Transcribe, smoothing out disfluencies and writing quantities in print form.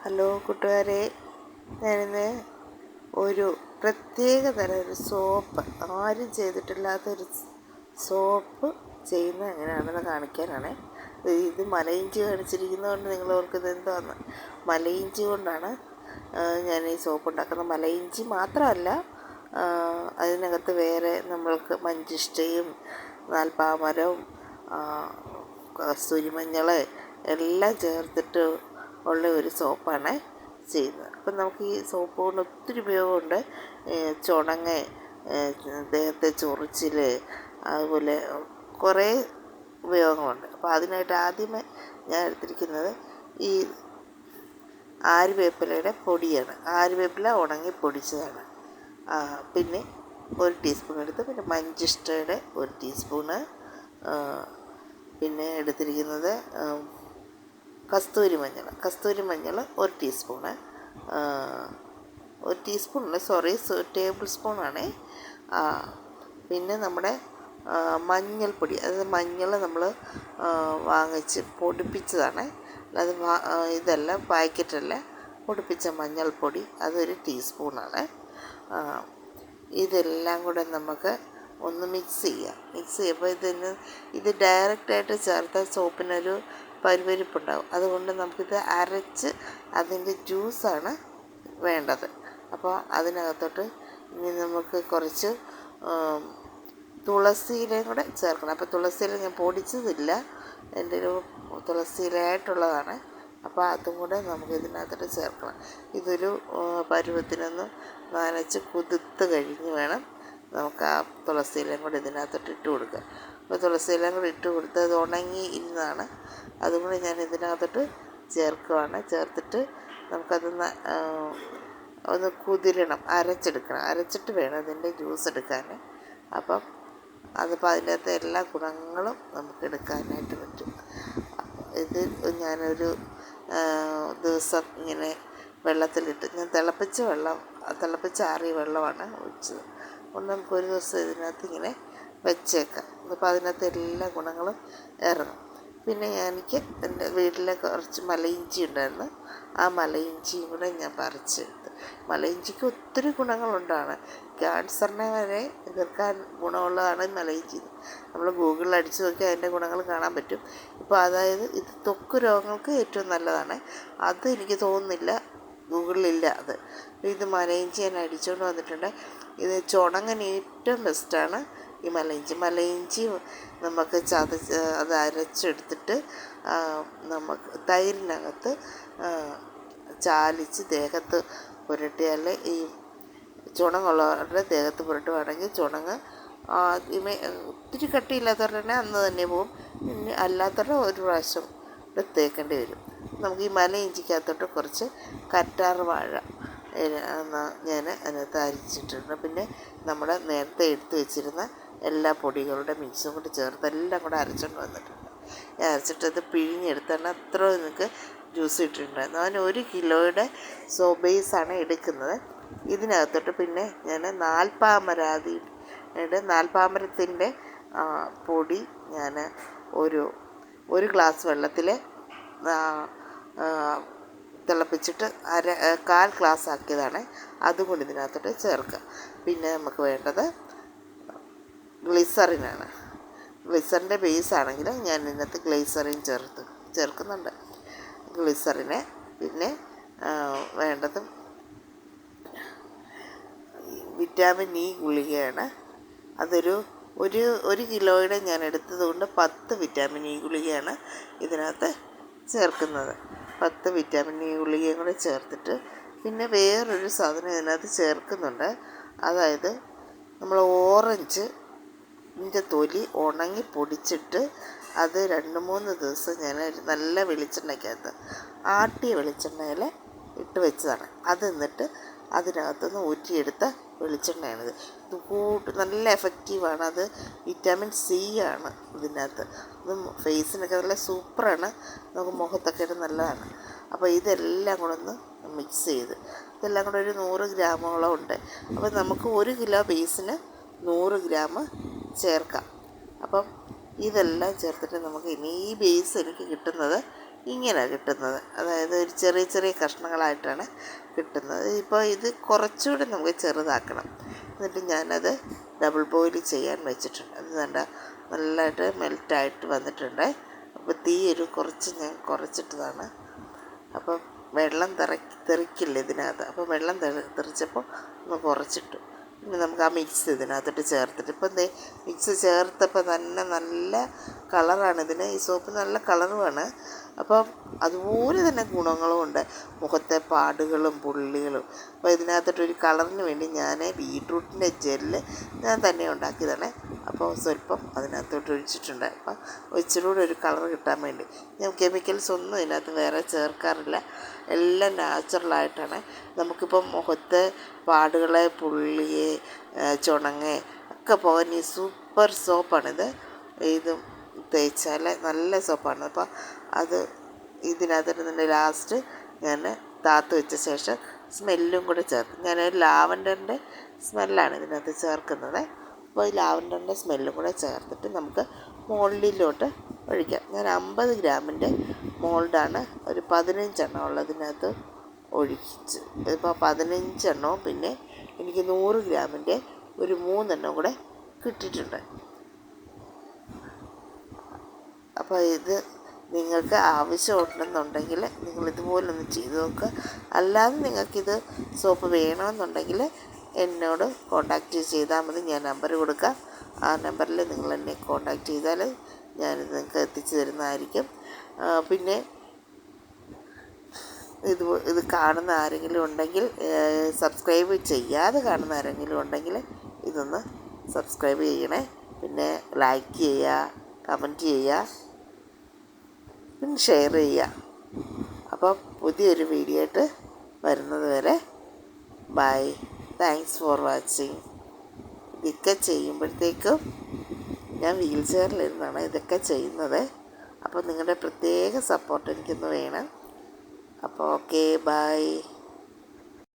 Hello കൂട്ടുകാരെ, ഞാനിന്ന് ഒരു പ്രത്യേക തരം ഒരു സോപ്പ്, ആരും ചെയ്തിട്ടില്ലാത്തൊരു സോപ്പ് ചെയ്യുന്നത് എങ്ങനെയാണെന്ന് കാണിക്കാനാണ്. ഇത് മലയിഞ്ചി കാണിച്ചിരിക്കുന്നതുകൊണ്ട് നിങ്ങൾ ഓർക്കുന്നത് എന്താണെന്ന്. മലയിഞ്ചി കൊണ്ടാണ് ഞാൻ ഈ സോപ്പ് ഉണ്ടാക്കുന്നത്. മലയിഞ്ചി മാത്രമല്ല, അതിനകത്ത് വേറെ നമ്മൾക്ക് മഞ്ചിഷ്ടയും നാൽപ്പാമരവും കസ്തൂരിമഞ്ഞൾ എല്ലാം ചേർത്തിട്ട് ഉള്ള ഒരു സോപ്പാണ് ചെയ്യുന്നത്. അപ്പം നമുക്ക് ഈ സോപ്പ് കൊണ്ട് ഒത്തിരി ഉപയോഗമുണ്ട്. ചുണങ്ങ, ദേഹത്തെ ചൊറിച്ചിൽ, അതുപോലെ കുറേ ഉപയോഗങ്ങളുണ്ട്. അപ്പോൾ അതിനായിട്ട് ആദ്യമേ ഞാൻ എടുത്തിരിക്കുന്നത് ഈ ആര്യവേപ്പിലയുടെ പൊടിയാണ്. ആര്യവേപ്പില ഉണങ്ങി പൊടിച്ചതാണ്. പിന്നെ 1 ടീസ്പൂൺ എടുത്ത്, പിന്നെ മഞ്ചിഷ്ടയുടെ 1 ടീസ്പൂണ്, പിന്നെ എടുത്തിരിക്കുന്നത് കസ്തൂരി മഞ്ഞൾ 1 ടീസ്പൂണ്, 1 ടീസ്പൂണല്ല, ടേബിൾ സ്പൂണാണേ. പിന്നെ നമ്മുടെ മഞ്ഞൾപ്പൊടി, അതായത് മഞ്ഞൾ നമ്മൾ വാങ്ങിച്ച് പൊടിപ്പിച്ചതാണ്, അല്ലാതെ ഇതല്ല, പാക്കറ്റല്ല, പൊടിപ്പിച്ച മഞ്ഞൾപ്പൊടി, അതൊരു ടീസ്പൂണാണ്. ഇതെല്ലാം കൂടെ നമുക്ക് ഒന്ന് മിക്സ് ചെയ്യുമ്പോൾ ഇത് ഡയറക്റ്റായിട്ട് ചേർത്താൽ സോപ്പിനൊരു പരുപരിപ്പുണ്ടാകും. അതുകൊണ്ട് നമുക്കിത് അരച്ച് അതിൻ്റെ ജ്യൂസാണ് വേണ്ടത്. അപ്പോൾ അതിനകത്തോട്ട് ഇനി നമുക്ക് കുറച്ച് തുളസിയിലയും കൂടെ ചേർക്കണം. അപ്പോൾ തുളസിയില ഞാൻ പൊടിച്ചതില്ല, എൻ്റെ ഒരു തുളസിയിലയായിട്ടുള്ളതാണ്. അപ്പോൾ അതും കൂടെ നമുക്ക് ഇതിനകത്തോട്ട് ചേർക്കണം. ഇതൊരു പരുവത്തിനൊന്ന് നനച്ച് കുതിർത്ത് കഴിഞ്ഞ് വേണം നമുക്ക് ആ തുളസിയിലയും കൂടെ ഇതിനകത്തോട്ട് ഇട്ട് കൊടുക്കുക. അപ്പോൾ തുളസിയിലയും കൂടെ ഇട്ട് കൊടുത്ത് അത് ഉണങ്ങി ഇരുന്നതാണ്, അതും കൂടി ഞാൻ ഇതിനകത്തോട്ട് ചേർക്കുവാണ്. ചേർത്തിട്ട് നമുക്കതൊന്ന് ഒന്ന് കുതിരണം, അരച്ചിട്ട് വേണം ഇതിൻ്റെ ജ്യൂസ് എടുക്കാൻ. അപ്പം അതിപ്പോൾ അതിൻ്റെ അകത്ത് എല്ലാ ഗുണങ്ങളും നമുക്ക് എടുക്കാനായിട്ട് പറ്റും. ഇത് ഞാനൊരു ദിവസം ഇങ്ങനെ വെള്ളത്തിലിട്ട്, ഞാൻ തിളപ്പിച്ചാറിയ വെള്ളമാണ് ഒഴിച്ചത്. അതുകൊണ്ട് നമുക്കൊരു ദിവസം ഇതിനകത്ത് ഇങ്ങനെ വെച്ചേക്കാം. അപ്പോൾ അതിനകത്ത് എല്ലാ ഗുണങ്ങളും ഇറങ്ങും. പിന്നെ എനിക്ക് എൻ്റെ വീട്ടിലെ കുറച്ച് മലയിഞ്ചി ഉണ്ടായിരുന്നു, ആ മലയിഞ്ചിയും കൂടെ ഞാൻ പറിച്ചെടുത്ത്. മലയിഞ്ചിക്ക് ഒത്തിരി ഗുണങ്ങളുണ്ടാണ്. ക്യാൻസറിനെ വരെ എതിർക്കാൻ ഗുണമുള്ളതാണ് മലയിഞ്ചി. നമ്മൾ ഗൂഗിളിൽ അടിച്ചു നോക്കിയാൽ അതിൻ്റെ ഗുണങ്ങൾ കാണാൻ പറ്റും. ഇപ്പോൾ അതായത് ഇത് ത്വക്ക് രോഗങ്ങൾക്ക് ഏറ്റവും നല്ലതാണ്. അത് എനിക്ക് തോന്നുന്നില്ല ഗൂഗിളിലില്ല അത്. ഇത് മലയിഞ്ചി ഞാൻ അടിച്ചുകൊണ്ട് വന്നിട്ടുണ്ട്. ഇത് ചുണങ്ങന് ഏറ്റവും ബെസ്റ്റാണ് ഈ മലയിഞ്ചി നമുക്ക് അത് അരച്ചെടുത്തിട്ട് നമുക്ക് തൈരിനകത്ത് ചാലിച്ച് ദേഹത്ത് പുരട്ടിയാൽ, ഈ ചുണങ്ങുള്ളവരുടെ ദേഹത്ത് പുരട്ടുവാണെങ്കിൽ ചുണങ്ങ് ഒത്തിരി കട്ടിയില്ലാത്തവരുടെ തന്നെ അന്ന് തന്നെ പോവും. പിന്നെ അല്ലാത്തവരുടെ ഒരു പ്രാവശ്യം തേക്കേണ്ടി വരും. നമുക്ക് ഈ മലയിഞ്ചിക്കകത്തോട്ട് കുറച്ച് കറ്റാർ വാഴ ഞാൻ അതിനകത്ത് അരിച്ചിട്ടുണ്ട്. പിന്നെ നമ്മൾ നേരത്തെ എടുത്ത് വെച്ചിരുന്ന എല്ലാ പൊടികളുടെ മിക്സും കൂടി ചേർത്ത് എല്ലാം കൂടെ അരച്ചുകൊണ്ട് വന്നിട്ടുണ്ട്. ഞാൻ അരച്ചിട്ടത് പിഴിഞ്ഞെടുത്താണ് അത്ര നിങ്ങൾക്ക് ജ്യൂസ് ഇട്ടിട്ടുണ്ടായിരുന്നു. അതിന് 1 കിലോയുടെ സോപ്പ് ബേസാണ് എടുക്കുന്നത്. ഇതിനകത്തോട്ട് പിന്നെ ഞാൻ നാൽപ്പാമരത്തിൻ്റെ പൊടി ഞാൻ ഒരു ഗ്ലാസ് വെള്ളത്തിൽ തിളപ്പിച്ചിട്ട് 1/4 ഗ്ലാസ് ആക്കിയതാണ്, അതുകൊണ്ട് ഇതിനകത്തോട്ട് ചേർക്കുക. പിന്നെ നമുക്ക് വേണ്ടത് ഗ്ലിസറിനാണ്. ഗ്ലിസറിൻ്റെ ബേസാണെങ്കിൽ ഞാൻ ഇതിനകത്ത് ഗ്ലിസറിൻ ചേർക്കുന്നുണ്ട്. ഗ്ലിസറിന് പിന്നെ വേണ്ടത് വിറ്റാമിൻ ഇ ഗുളികയാണ്. അതൊരു കിലോയുടെ ഞാൻ എടുത്തത് കൊണ്ട് 10 വിറ്റാമിൻ ഇ ഗുളികയാണ് ഇതിനകത്ത് ചേർക്കുന്നത്. 10 വിറ്റാമിൻ ഇ ഗുളികയും കൂടെ ചേർത്തിട്ട് പിന്നെ വേറൊരു സാധനം ഇതിനകത്ത് ചേർക്കുന്നുണ്ട്. അതായത് നമ്മൾ ഓറഞ്ചിൻ്റെ തൊലി ഉണങ്ങി പൊടിച്ചിട്ട് അത് 2-3 ദിവസം ഞാൻ നല്ല വെളിച്ചെണ്ണയ്ക്കകത്ത്, ആട്ടിയ വെളിച്ചെണ്ണയിൽ ഇട്ട് വെച്ചതാണ്. അത് എന്നിട്ട് അതിനകത്തുനിന്ന് ഊറ്റിയെടുത്ത വെളിച്ചെണ്ണയാണിത്. ഇത് നല്ല എഫക്റ്റീവാണ്. അത് വിറ്റാമിൻ സി ആണ് ഇതിനകത്ത്. ഇത് ഫേസിനൊക്കെ നല്ല സൂപ്പറാണ്, നമുക്ക് മുഖത്തൊക്കെ നല്ലതാണ്. അപ്പോൾ ഇതെല്ലാം കൂടെ ഒന്ന് മിക്സ് ചെയ്ത്, ഇതെല്ലാം കൂടെ ഒരു 100 ഗ്രാമോളം ഉണ്ട്. അപ്പോൾ നമുക്ക് 1 കിലോ ബേസിന് 100 ഗ്രാം ചേർക്കാം. അപ്പം ഇതെല്ലാം ചേർത്തിട്ട് നമുക്ക് ഇനി ഈ ബേസ് എനിക്ക് കിട്ടുന്നത് ഇങ്ങനെ കിട്ടുന്നത്. അതായത് ഒരു ചെറിയ ചെറിയ കഷ്ണങ്ങളായിട്ടാണ് കിട്ടുന്നത്. ഇപ്പോൾ ഇത് കുറച്ചുകൂടി നമുക്ക് ചെറുതാക്കണം. എന്നിട്ട് ഞാനത് ഡബിൾ ബോയിൽ ചെയ്യാൻ വെച്ചിട്ടുണ്ട്. അത് നല്ലതായിട്ട് മെൽറ്റായിട്ട് വന്നിട്ടുണ്ട്. അപ്പോൾ തീ കുറച്ച് ഞാൻ കുറച്ചിട്ടതാണ്. അപ്പം വെള്ളം തെറിക്കില്ല ഇതിനകത്ത്. അപ്പോൾ വെള്ളം തെറിച്ചപ്പോൾ ഒന്ന് കുറച്ചിട്ടു. ഇനി നമുക്ക് ആ മിക്സ് ഇതിനകത്തോട്ട് ചേർത്തിട്ട്, ഇപ്പം എന്തേ മിക്സ് ചേർത്തപ്പോൾ തന്നെ നല്ല കളറാണ് ഇതിന്. ഈ സോപ്പ് നല്ല കളറുമാണ്. അപ്പം അതുപോലെ തന്നെ ഗുണങ്ങളും ഉണ്ട്, മുഖത്തെ പാടുകളും പുള്ളികളും. അപ്പോൾ ഇതിനകത്തോട്ടൊരു കളറിന് വേണ്ടി ഞാൻ ബീട്രൂട്ടിൻ്റെ ജെല്ല് ഞാൻ തന്നെ ഉണ്ടാക്കിയതാണ്. അപ്പോൾ സ്വല്പം അതിനകത്തോട്ട് ഒഴിച്ചിട്ടുണ്ട്. അപ്പം ഇച്ചിരൂടെ ഒരു കളർ കിട്ടാൻ വേണ്ടി. ഞാൻ കെമിക്കൽസ് ഒന്നും ഇതിനകത്ത് വേറെ ചേർക്കാറില്ല. എല്ലാം നാച്ചുറലായിട്ടാണ്. നമുക്കിപ്പം മുഖത്തെ പാടുകളെ, പുള്ളിയെ, ചുണങ്ങെ ഒക്കെ പോകാൻ ഈ സൂപ്പർ സോപ്പാണിത്. ഇത് തേച്ചാൽ നല്ല സോപ്പാണ്. അപ്പോൾ അത് ഇതിനകത്തിട്ട് ലാസ്റ്റ് ഞാൻ താത്ത് വെച്ച ശേഷം സ്മെല്ലും കൂടെ ചേർക്കും. ഞാനൊരു ലാവൻഡറിൻ്റെ സ്മെല്ലാണ് ഇതിനകത്ത് ചേർക്കുന്നത്. അപ്പോൾ ഈ ലാവൻഡറിൻ്റെ സ്മെല്ലും കൂടെ ചേർത്തിട്ട് നമുക്ക് മോൾഡിലോട്ട് ഒഴിക്കാം. ഞാൻ 50 ഗ്രാമിൻ്റെ മോൾഡാണ് ഒരു 15 എണ്ണം ഉള്ളതിനകത്ത് ഒഴിച്ച്. ഇപ്പോൾ 15 എണ്ണവും പിന്നെ എനിക്ക് 100 ഗ്രാമിൻ്റെ ഒരു 3 എണ്ണം കൂടെ കിട്ടിയിട്ടുണ്ട്. അപ്പോൾ ഇത് നിങ്ങൾക്ക് ആവശ്യമുണ്ടെന്നുണ്ടെങ്കിൽ നിങ്ങളിതുപോലൊന്ന് ചെയ്ത് നോക്കുക. അല്ലാതെ നിങ്ങൾക്കിത് സോപ്പ് വേണമെന്നുണ്ടെങ്കിൽ എന്നോട് കോൺടാക്റ്റ് ചെയ്താൽ മതി. ഞാൻ നമ്പർ കൊടുക്കാം. ആ നമ്പറിൽ നിങ്ങൾ എന്നെ കോൺടാക്റ്റ് ചെയ്താൽ ഞാനിത് നിങ്ങൾക്ക് എത്തിച്ചു തരുന്നതായിരിക്കും. പിന്നെ ഇത് കാണുന്ന ആരെങ്കിലും ഉണ്ടെങ്കിൽ, സബ്സ്ക്രൈബ് ചെയ്യാതെ കാണുന്ന ആരെങ്കിലും ഉണ്ടെങ്കിൽ ഇതൊന്ന് സബ്സ്ക്രൈബ് ചെയ്യണേ. പിന്നെ ലൈക്ക് ചെയ്യുക, കമൻറ്റ് ചെയ്യുക, പിന്നെ ഷെയർ ചെയ്യുക. അപ്പോൾ പുതിയൊരു വീഡിയോ ആയിട്ട് വരുന്നത് വരെ ബൈ. Thanks for watching. ഇതൊക്കെ ചെയ്യുമ്പോഴത്തേക്കും ഞാൻ വീൽ ചെയറിലിരുന്നാണ് ഇതൊക്കെ ചെയ്യുന്നത്. അപ്പോൾ നിങ്ങളുടെ പ്രത്യേക സപ്പോർട്ട് എനിക്കൊന്ന് വേണം. അപ്പോൾ ഓക്കെ, ബൈ.